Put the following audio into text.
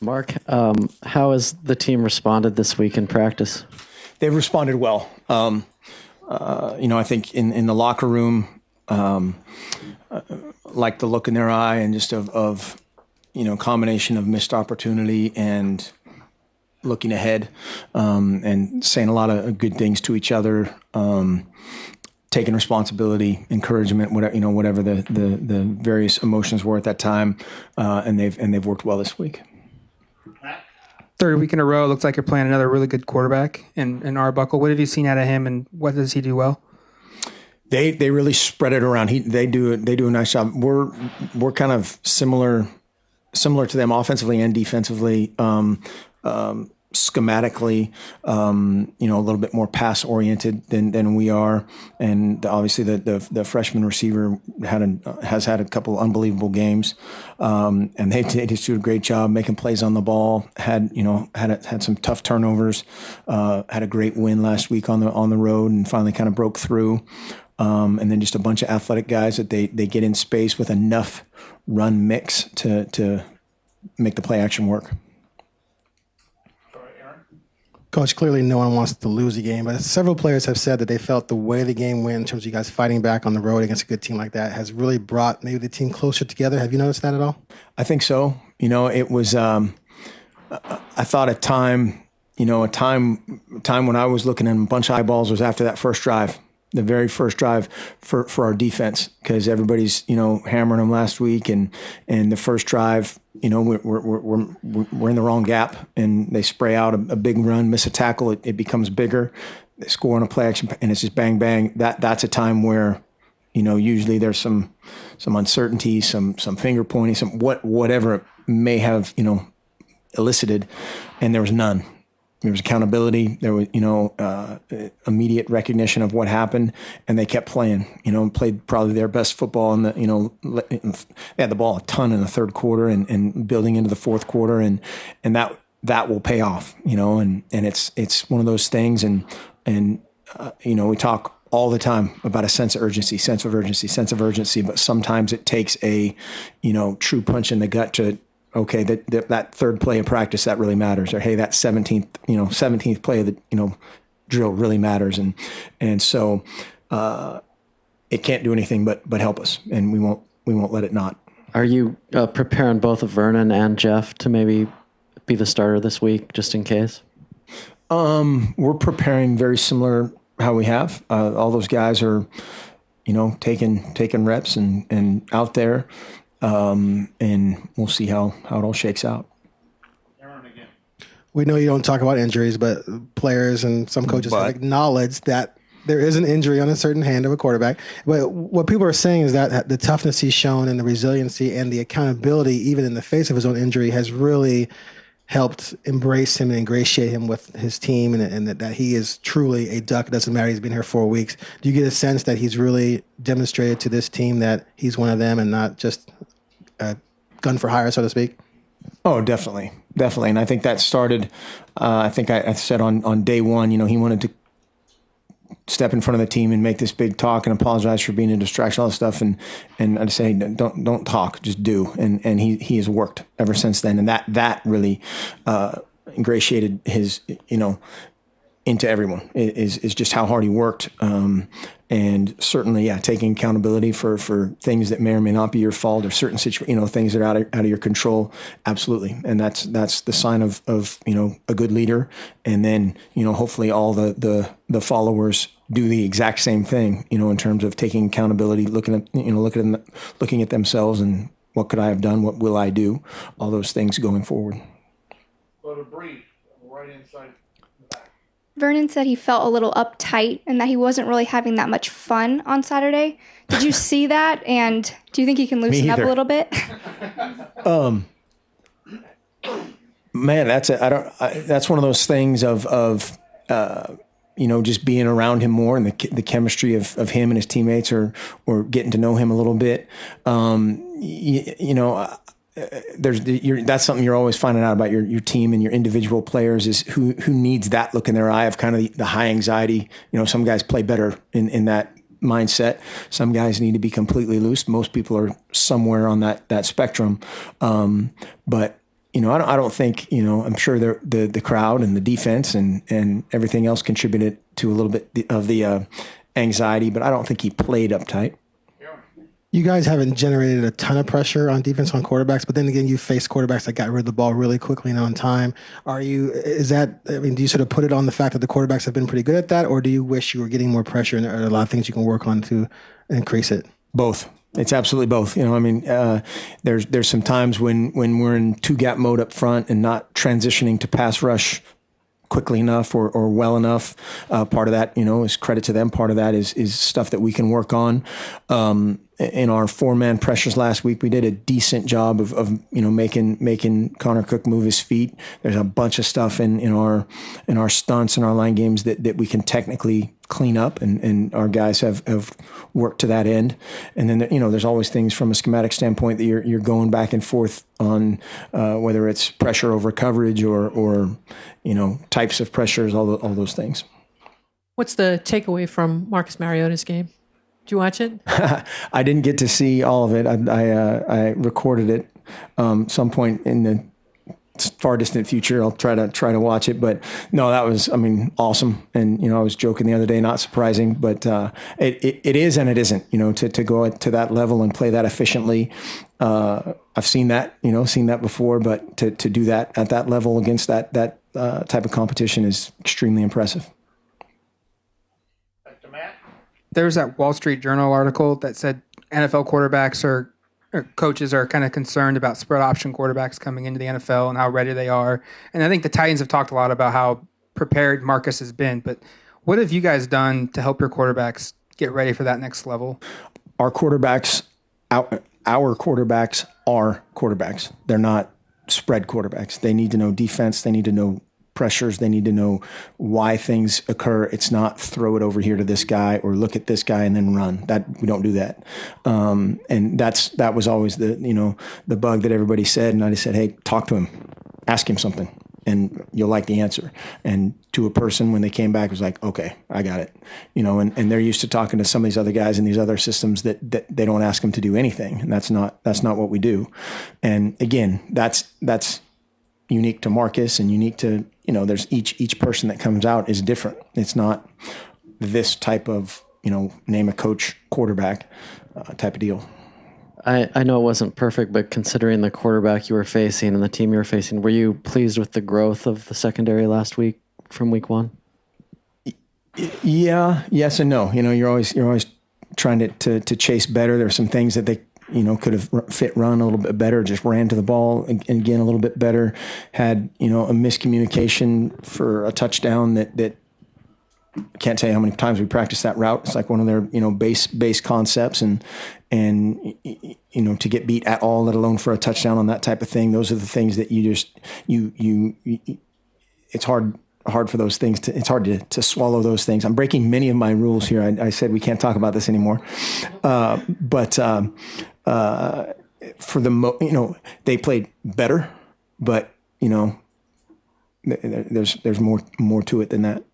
Mark, how has the team responded this week in practice? They've responded well. I think in the locker room, like the look in their eye and just of combination of missed opportunity and looking ahead, and saying a lot of good things to each other, taking responsibility, encouragement, whatever the various emotions were at that time, and they've worked well this week. Third week in a row, it looks like you're playing another really good quarterback in Arbuckle. What have you seen out of him, and what does he do well? They really spread it around. They do a nice job. We're kind of similar to them offensively and defensively. Schematically, a little bit more pass oriented than we are, and obviously the freshman receiver has had a couple unbelievable games, and they just do a great job making plays on the ball. Had some tough turnovers, had a great win last week on the road, and finally kind of broke through. And then just a bunch of athletic guys that they get in space with enough run mix to make the play action work. Coach, clearly no one wants to lose a game, but several players have said that they felt the way the game went in terms of you guys fighting back on the road against a good team like that has really brought maybe the team closer together. Have you noticed that at all? I think so. It was, I thought a time when I was looking at a bunch of eyeballs was after that first drive, the very first drive for our defense, because everybody's, hammering them last week, and the first drive, we're in the wrong gap, and they spray out a big run, miss a tackle, it becomes bigger. They score on a play action, and it's just bang bang. That's a time where, usually there's some uncertainty, some finger pointing, whatever it may have, elicited, and there was none. There was accountability. There was, immediate recognition of what happened, and they kept playing. Played probably their best football. They had the ball a ton in the third quarter and building into the fourth quarter, and that will pay off. And it's one of those things. And we talk all the time about a sense of urgency, but sometimes it takes a true punch in the gut to. Okay, that third play of practice, that really matters. Or hey, that 17th play of the drill really matters, and so it can't do anything but help us, and we won't let it not. Are you preparing both Vernon and Jeff to maybe be the starter this week, just in case? We're preparing very similar how we have. All those guys are, taking reps and out there. And we'll see how it all shakes out. We know you don't talk about injuries, but players and some coaches have acknowledged that there is an injury on a certain hand of a quarterback. But what people are saying is that the toughness he's shown and the resiliency and the accountability, even in the face of his own injury, has really helped embrace him and ingratiate him with his team, and that he is truly a Duck. It doesn't matter. He's been here 4 weeks. Do you get a sense that he's really demonstrated to this team that he's one of them and not just a gun for hire, so to speak? Oh, definitely. And I think that started, I think I said on day one, he wanted to step in front of the team and make this big talk and apologize for being a distraction, all this stuff. And I'd say, don't talk, just do. And he has worked ever since then. And that really ingratiated his, into everyone is just how hard he worked. And certainly, taking accountability for things that may or may not be your fault, or certain things that are out of your control. Absolutely. And that's the sign of a good leader. And then, hopefully all the followers do the exact same thing, in terms of taking accountability, looking at themselves and what could I have done? What will I do? All those things going forward. Go to brief, right inside. Vernon said he felt a little uptight and that he wasn't really having that much fun on Saturday. Did you see that? And do you think he can loosen up a little bit? Man, that's one of those things of just being around him more, and the chemistry of him and his teammates, or getting to know him a little bit. That's something you're always finding out about your team and your individual players, is who needs that look in their eye of kind of the high anxiety. Some guys play better in that mindset. Some guys need to be completely loose. Most people are somewhere on that spectrum. But I don't think, I'm sure the crowd and the defense and everything else contributed to a little bit of the anxiety, but I don't think he played uptight. You guys haven't generated a ton of pressure on defense on quarterbacks, but then again, you face quarterbacks that got rid of the ball really quickly and on time. Do you sort of put it on the fact that the quarterbacks have been pretty good at that, or do you wish you were getting more pressure and there are a lot of things you can work on to increase it? Both. It's absolutely both. There's some times when we're in two gap mode up front and not transitioning to pass rush quickly enough or well enough. Part of that, is credit to them. Part of that is stuff that we can work on. In our 4-man pressures last week, we did a decent job of making Connor Cook move his feet. There's a bunch of stuff in our stunts and our line games that we can technically clean up, and our guys have worked to that end. And then there's always things from a schematic standpoint that you're going back and forth on, whether it's pressure over coverage or types of pressures, all those things. What's the takeaway from Marcus Mariota's game? Did you watch it? I didn't get to see all of it. I recorded it some point in the far distant future. I'll try to watch it. But no, that was, awesome. And, I was joking the other day, not surprising, but it is and it isn't, to go to that level and play that efficiently. I've seen that, seen that before, but to do that at that level against that type of competition is extremely impressive. There was that Wall Street Journal article that said NFL quarterbacks or coaches are kind of concerned about spread option quarterbacks coming into the NFL and how ready they are. And I think the Titans have talked a lot about how prepared Marcus has been. But what have you guys done to help your quarterbacks get ready for that next level? Our quarterbacks are quarterbacks. They're not spread quarterbacks. They need to know defense. They need to know pressures. They need to know why things occur. It's not throw it over here to this guy or look at this guy and then run. That we don't do that. And that was always the bug that everybody said. And I just said, hey, talk to him, ask him something, and you'll like the answer. And to a person, when they came back, it was like, okay, I got it. And they're used to talking to some of these other guys in these other systems that they don't ask them to do anything. And that's not what we do. And again, that's unique to Marcus and unique to, there's each person that comes out is different. It's not this type of, name a coach quarterback type of deal. I know it wasn't perfect, but considering the quarterback you were facing and the team you were facing, were you pleased with the growth of the secondary last week from week 1? Yeah, yes and no. You're always trying to chase better. There's some things that they could have run a little bit better, just ran to the ball again a little bit better, had, a miscommunication for a touchdown that can't tell you how many times we practiced that route. It's like one of their, base concepts and to get beat at all, let alone for a touchdown on that type of thing. Those are the things that it's hard for those things it's hard to swallow those things. I'm breaking many of my rules here. I said we can't talk about this anymore. But for they played better, but there's more to it than that.